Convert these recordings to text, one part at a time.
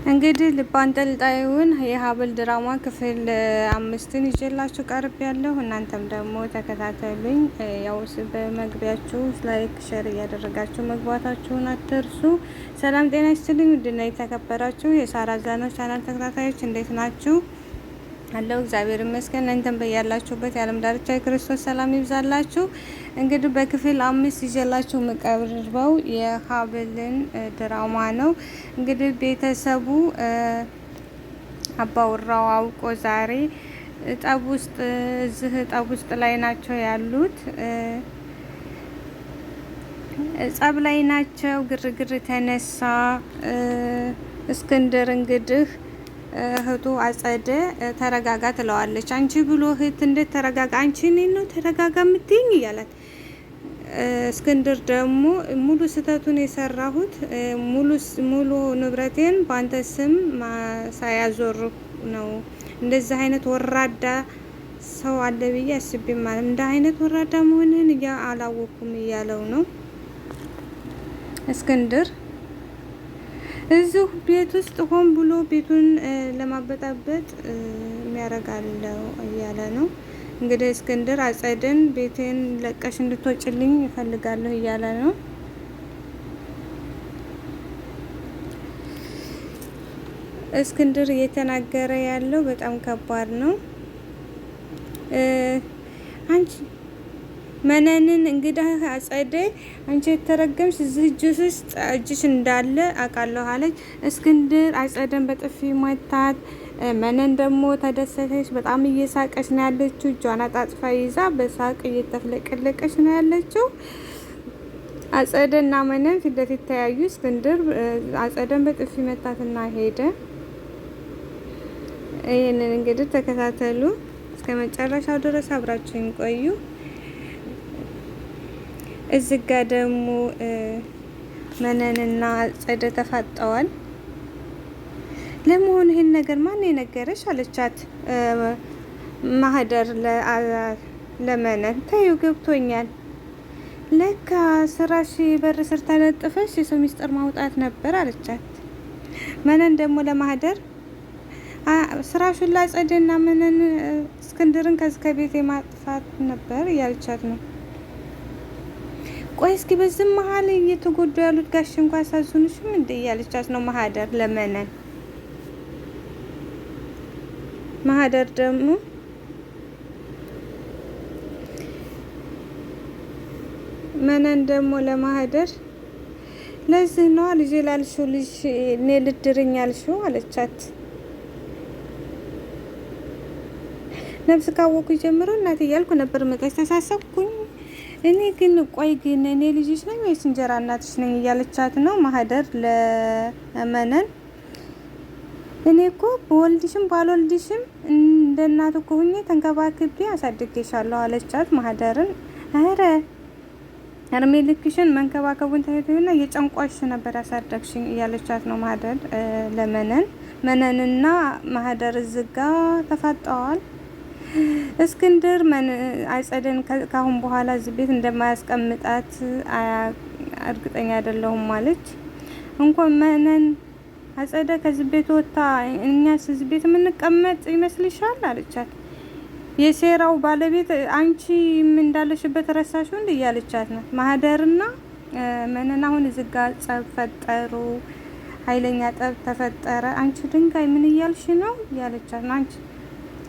እንግዲህ ልብ አንጠልጣዩን የሀብል ድራማ ክፍል 5ን ይዤላችሁ ቀርብ ያለሁ። እናንተም ደግሞ ተከታተሉኝ። ያው በመግቢያችሁ ላይክ፣ ሼር እያደረጋችሁ መግባታችሁን አትርሱ። ሰላም ጤና ይስጥልኝ። ውድና የተከበራችሁ የሳራ ዛና ቻናል ተከታታዮች እንዴት ናችሁ? አለው እግዚአብሔር ይመስገን። እናንተም በያላችሁበት የዓለም ዳርቻ የክርስቶስ ሰላም ይብዛላችሁ። እንግዲህ በክፍል 5 ይዤላችሁ መቀርበው የሀብልን ድራማ ነው። እንግዲህ ቤተሰቡ አባወራው አውቆ ዛሬ ጠብ ውስጥ ላይ ናቸው ያሉት። ጸብ ላይ ናቸው። ግርግር ተነሳ። እስክንድር እንግዲህ እህቱ አጸደ ተረጋጋ ትለዋለች። አንቺ ብሎ እህት እንዴት ተረጋጋ? አንቺ እኔን ነው ተረጋጋ የምትይኝ እያላት፣ እስክንድር ደግሞ ሙሉ ስህተቱን የሰራሁት ሙሉ ንብረቴን በአንተ ስም ሳያዞር ነው። እንደዚህ አይነት ወራዳ ሰው አለ ብዬ አስቤ ማለት እንደ አይነት ወራዳ መሆንን አላወኩም እያለው ነው እስክንድር። እዚሁ ቤት ውስጥ ሆን ብሎ ቤቱን ለማበጣበጥ የሚያረጋለው እያለ ነው እንግዲህ እስክንድር። አጸደን ቤቴን ለቀሽ እንድትወጭልኝ እፈልጋለሁ እያለ ነው። እስክንድር እየተናገረ ያለው በጣም ከባድ ነው። አንቺ መነንን እንግዲህ አጸደ አንቺ የተረገምሽ እዚህ እጅሽ እንዳለ አውቃለሁ አለች። እስክንድር አጸደን በጥፊ ማታት። መነን ደግሞ ተደሰተች። በጣም እየሳቀች ነው ያለችው። እጇን አጣጥፋ ይዛ በሳቅ እየተፍለቀለቀች ነው ያለችው። አጸደና መነን ፊት ለፊት ተያዩ። እስክንድር አጸደን በጥፊ መታትና ሄደ። ይህንን እንግዲህ ተከታተሉ እስከ መጨረሻው ድረስ አብራችሁን ቆዩ። እዚህ ጋ ደግሞ መነንና አጸደ ተፋጠዋል። ለመሆኑ ይሄን ነገር ማን የነገረሽ አለቻት ማህደር ለመነን። ተይው ገብቶኛል፣ ለካ ስራሽ በር ስር ተለጥፈሽ የሰው ሚስጥር ማውጣት ነበር አለቻት። መነን ደግሞ ለማህደር ስራሹን ላጸደና መነን እስክንድርን ከቤት የማጥፋት ነበር እያለቻት ነው። ቆይ እስኪ በዚህ መሀል እየተጎዱ ያሉት ጋሽ እንኳን አሳዝኑሽም እንዴ እያለቻት ነው ማህደር ለመነን። ማህደር ደግሞ መነን ደግሞ ለማህደር ለዚህ ነው ልጅ ላልሽው ልጅ እኔ ልድርኝ ያልሽው አለቻት። ነፍስ ካወኩ ጀምሮ እናቴ እያልኩ ነበር መጣች ተሳሰብኩኝ። እኔ ግን ቆይ ግን እኔ ልጅሽ ነኝ ወይስ እንጀራ እናትሽ ነኝ እያለቻት ነው ማህደር ለመነን። እኔ እኮ በወልድሽም ባልወልድሽም እንደ እናቱ እኮ ሆኜ ተንከባክቤ አሳድጌሻለሁ አለቻት ማህደርን። አረ እርሜ ልክሽን መንከባከቡን ታይቶና የጨንቋሽ ነበር ያሳደግሽኝ እያለቻት ነው ማህደር ለመነን። መነንና ማህደር ዝጋ ተፋጠዋል። እስክንድር አጸደን ካሁን በኋላ እዚህ ቤት እንደማያስቀምጣት እርግጠኛ አይደለሁም ማለች። እንኳን መነን አጸደ ከዚህ ቤት ወጣ እኛስ እዚህ ቤት የምንቀመጥ ይመስልሻል አለቻት። የሴራው ባለቤት አንቺ ምን እንዳለሽበት ረሳሽው እንዴ እያለቻት ነው ማህደርና መነን። አሁን እዚህ ጋር ጸብ ፈጠሩ፣ ኃይለኛ ጠብ ተፈጠረ። አንቺ ድንጋይ ምን እያልሽ ነው እያለቻት ነው። አንቺ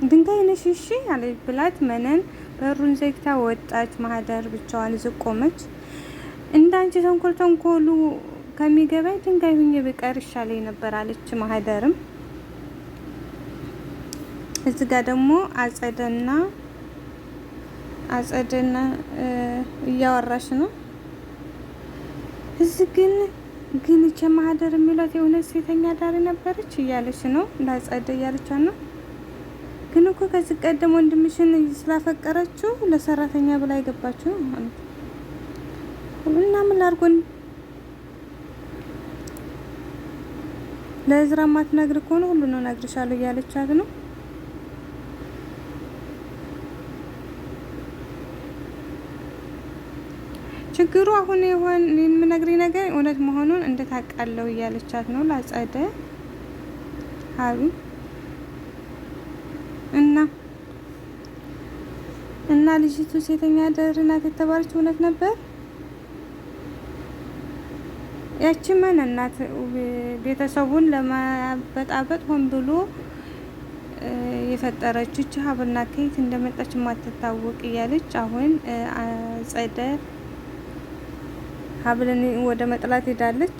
ድንጋይ ነሽ እሺ አለች ብላት መነን በሩን ዘግታ ወጣች። ማህደር ብቻዋን ዝቆመች። እንዳንቺ ተንኮሉ ከሚገባኝ ድንጋይ ሁኜ ብቀር ይሻለኝ ነበር አለች ማህደርም። እዚህ ጋር ደግሞ አጸደና እያወራሽ ነው። እዚህ ግን እቺ ማህደር የሚሏት የሆነ ሴተኛ ዳሪ ነበረች እያለች ነው ላጸደ እያለቻት ነው። ግን እኮ ከዚህ ቀደም ወንድምሽን ስላፈቀረችው ለሰራተኛ ብላ የገባችው ማለት እና ምን ላድርጎን ለእዝራ ማትነግር ከሆነ ሁሉ ነው ነግርሻለሁ እያለቻት ነው። ችግሩ አሁን የምነግሪ ነገር እውነት መሆኑን እንዴት አውቃለሁ እያለቻት ነው ላጸደ። ሀቢ እና ልጅቱ ሴተኛ አዳሪ ናት የተባለች እውነት ነበር? ያቺ እናት ቤተሰቡን ለማበጣበጥ ሆን ብሎ የፈጠረችው እቺ ሀብና ከየት እንደመጣች ማትታወቅ እያለች አሁን ጸደ ሀብልን ወደ መጥላት ሄዳለች።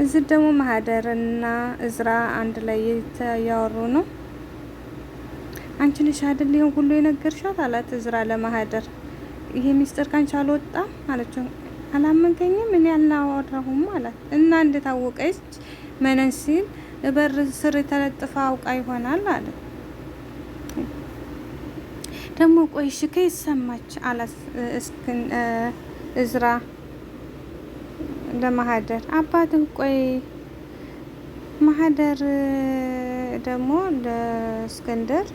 እዚህ ደግሞ ማህደርና እዝራ አንድ ላይ ያወሩ ነው። አንቺ ነሽ አይደል ይሄን ሁሉ የነገርሻት አላት እዝራ ለማህደር። ይሄ ሚስጥር ካንቺ አልወጣም አለችው። አላመንከኝም? እኔ አላወራሁም አላት። እና እንደታወቀች መነን ሲል በር ስር ተለጥፋ አውቃ ይሆናል አለ። ደግሞ ቆይሽ ከየት ሰማች አላት እዝራ ለማህደር። አባትህ ቆይ ማህደር ደግሞ ለእስክንድር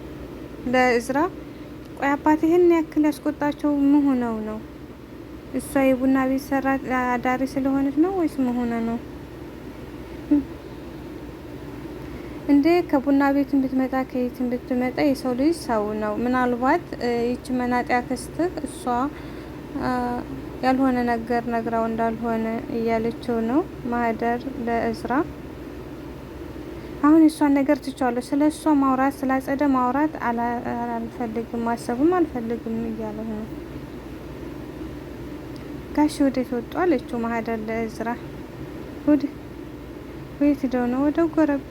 ለእዝራ ቆይ አባትህን ያክል ያስቆጣቸው ምን ሆነው ነው? እሷ የቡና ቤት ሰራት አዳሪ ስለሆነች ነው ወይስ ምን ሆነ ነው እንዴ? ከቡና ቤት ብትመጣ ከየት ብትመጣ የሰው ልጅ ሰው ነው። ምናልባት ይቺ መናጤ አክስትህ እሷ ያልሆነ ነገር ነግራው እንዳልሆነ እያለችው ነው ማህደር ለእዝራ። አሁን እሷን ነገር ትቻለሁ። ስለ እሷ ማውራት ስለ አጸደ ማውራት አልፈልግም፣ ማሰብም አልፈልግም እያለ ነው። ጋሽ ወዴት ወጡ አለችው ማህደር ለእዝራ። ወዴት ሄደው ነው? ወደ ጎረብ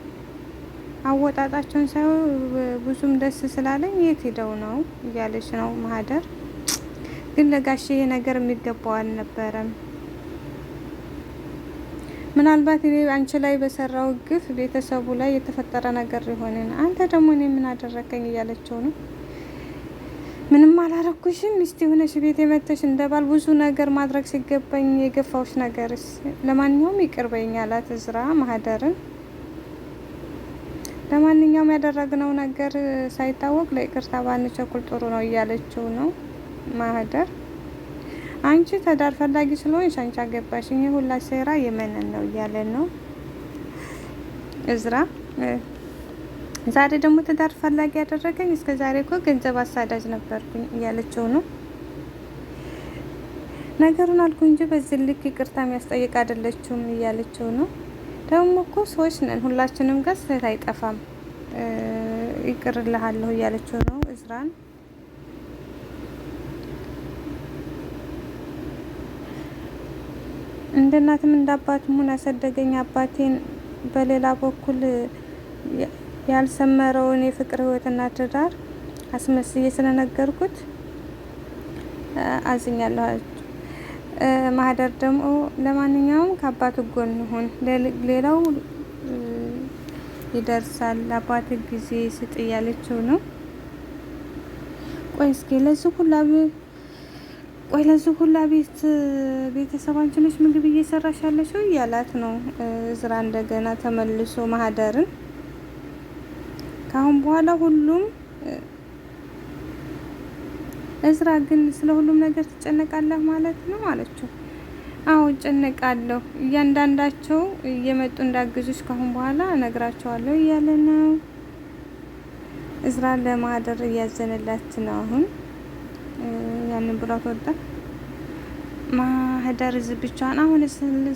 አወጣጣቸውን ሳይሆን ብዙም ደስ ስላለኝ የት ሄደው ነው እያለች ነው ማህደር። ግን ለጋሽ ይሄ ነገር የሚገባው አልነበረም። ምናልባት እኔ አንቺ ላይ በሰራው ግፍ ቤተሰቡ ላይ የተፈጠረ ነገር ይሆናል። አንተ ደግሞ እኔ ምን አደረከኝ እያለችው ነው። ምንም አላረኩሽም፣ ሚስት የሆነሽ ቤት የመተሽ እንደባል ብዙ ነገር ማድረግ ሲገባኝ የገፋውሽ ነገርስ፣ ለማንኛውም ይቅር በይኝ አላት እዝራ ማህደርን። ለማንኛውም ያደረግነው ነገር ሳይታወቅ ለይቅርታ ባንቸኩል ጥሩ ነው እያለችው ነው ማህደር። አንቺ ትዳር ፈላጊ ስለሆንሽ አንቺ አገባሽ፣ ይሄ ሁላ ሴራ የመነን ነው እያለ ነው እዝራ። ዛሬ ደግሞ ትዳር ፈላጊ ያደረገኝ እስከ ዛሬ እኮ ገንዘብ አሳዳጅ ነበርኩኝ እያለችው ነው። ነገሩን አልኩ እንጂ በዚህ ልክ ይቅርታ የሚያስጠይቅ አይደለችውም እያለችው ነው። ደግሞ እኮ ሰዎች ነን፣ ሁላችንም ጋር ስህተት አይጠፋም፣ ይቅርልሃለሁ እያለችው ነው እዝራን። እንደ እናትም እንደ አባትም ሆነ ያሳደገኝ አባቴን በሌላ በኩል ያልሰመረውን የፍቅር ህይወትና ትዳር አስመስዬ ስለነገርኩት አዝኛለሁ። ማህደር ደግሞ ለማንኛውም ከአባት ጎን ሁን፣ ሌላው ይደርሳል፣ አባት ጊዜ ስጥ እያለችው ነው። ቆይ እስኪ ለዚህ ሁላ ቤተሰብ አንቺ ነሽ ምግብ እየሰራሽ ያለሽው እያላት ነው እዝራ እንደገና ተመልሶ ማህደርን። ካሁን በኋላ ሁሉም እዝራ ግን ስለ ሁሉም ነገር ትጨነቃለህ ማለት ነው አለችው። አዎ እጨነቃለሁ፣ እያንዳንዳቸው እየመጡ እንዳግዙሽ ካሁን በኋላ እነግራቸዋለሁ እያለ ነው እዝራ ለማህደር እያዘነላት ነው። አሁን ያንን ብሏት ወጣ። ማህደር እዚህ ብቻዋን አሁን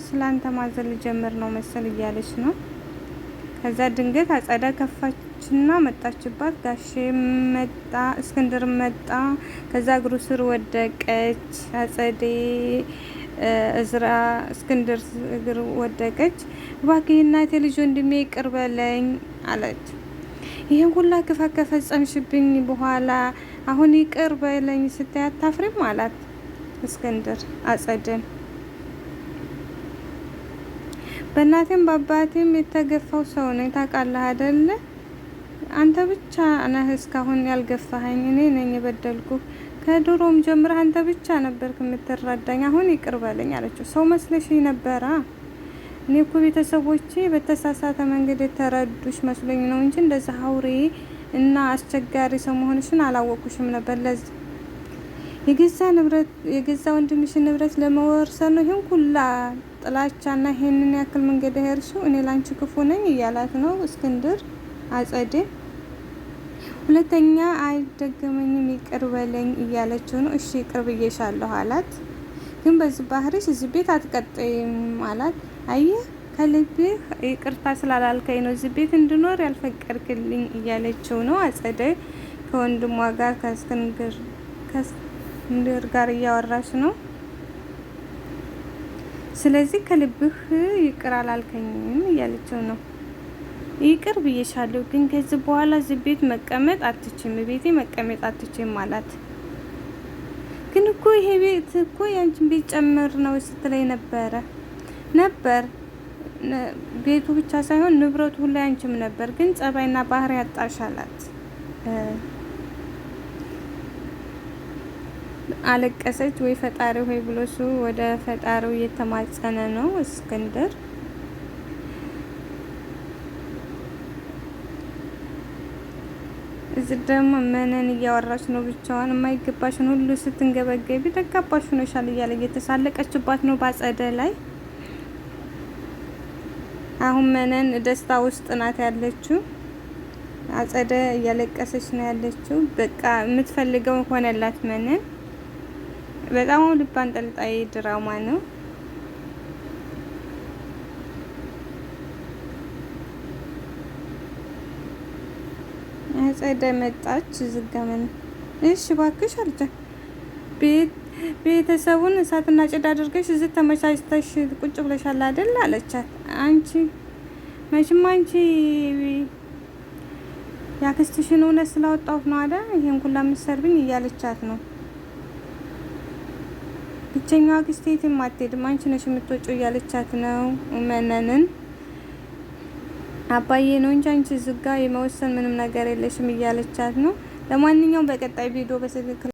ስላንተ ማዘን ልጀምር ነው መሰል እያለች ነው። ከዛ ድንገት አጸዳ ከፋችና መጣችባት። ጋሼ መጣ፣ እስክንድር መጣ። ከዛ እግሩ ስር ወደቀች አጸዴ። እዝራ እስክንድር እግር ወደቀች። እባክህ እናቴ ልጅ ወንድሜ ይቅር በለኝ አለች። ይሄን ሁላ ክፋት ከፈጸምሽብኝ በኋላ አሁን ይቅር በለኝ ስትይ አታፍሪም አላት እስክንድር አጸደን። በእናቴም በአባቴም የተገፋው ሰው ነኝ ታውቃለህ አይደለ? አንተ ብቻ ነህ እስካሁን ያልገፋኸኝ፣ እኔ ነኝ የበደልኩ። ከድሮም ጀምረህ አንተ ብቻ ነበርክ የምትረዳኝ፣ አሁን ይቅር በለኝ አለችው። ሰው መስለሽኝ ነበራ። እኔ እኮ ቤተሰቦቼ በተሳሳተ መንገድ የተረዱሽ መስሎኝ ነው እንጂ እንደዛ አውሬ እና አስቸጋሪ ሰው መሆንሽን አላወቁሽም ነበር። ለዚህ የገዛ ወንድምሽን ንብረት ለመወርሰን ነው ይሄን ሁላ ጥላቻና ይሄንን ያክል መንገድ ሄርሽው? እኔ ላንቺ ክፉ ነኝ እያላት ነው እስክንድር አጸደ። ሁለተኛ አይደገመኝም ይቅር በለኝ እያለችው ነው። እሺ ይቅር ብዬሻለሁ አላት። ግን በዚህ ባህሪሽ እዚህ ቤት አትቀጥይም አላት። አየህ ከልብህ ይቅርታ ስላላልከኝ ነው እዚህ ቤት እንድኖር ያልፈቀድክልኝ እያለችው ነው አጸደ። ከወንድሟ ጋር ከእስክንድር ጋር እያወራች ነው። ስለዚህ ከልብህ ይቅር አላልከኝም እያለችው ነው። ይቅር ብዬሻለሁ ግን ከዚህ በኋላ እዚህ ቤት መቀመጥ አትችም፣ ቤቴ መቀመጥ አትችም አላት። ግን እኮ ይሄ ቤት እኮ ያንቺን ቤት ጨምር ነው ስትለኝ ነበር ቤቱ ብቻ ሳይሆን ንብረቱ ሁሉ ያንቺም ነበር፣ ግን ጸባይና ባህሪ ያጣሽ አላት። አለቀሰች። ወይ ፈጣሪ ሆይ ብሎ እሱ ወደ ፈጣሪው እየተማጸነ ነው እስክንድር። እዚህ ደግሞ መነን እያወራች ነው ብቻዋን። የማይገባሽን ሁሉ ስትንገበገቢ ደጋባሽ ሆነሻል እያለ እየተሳለቀችባት ነው ባጸደ ላይ። አሁን መነን ደስታ ውስጥ ናት ያለችው፣ አጸደ እያለቀሰች ነው ያለችው። በቃ የምትፈልገው ሆነላት መነን። በጣም ልብ አንጠልጣይ ድራማ ነው። አጸደ መጣች ዝጋመን። እሺ ባክሽ አልቻ ቤተሰቡን እሳትና ጭድ አድርገሽ እዚህ ተመቻችተሽ ቁጭ ብለሻል አይደል አለቻት። አንቺ መቼም አንቺ ያክስትሽን እውነት ስላወጣሁት ነው አይደል ይሄን ሁላ የምትሰርብኝ እያለቻት ነው። ብቸኛዋ አክስቴ የትም አትሄድም አንቺ ነሽ የምትወጪው እያለቻት ነው መነንን። አባዬ ነው እንጂ አንቺ ዝጋ የመወሰን ምንም ነገር የለሽም እያለቻት ነው። ለማንኛውም በቀጣይ ቪዲዮ በትክክል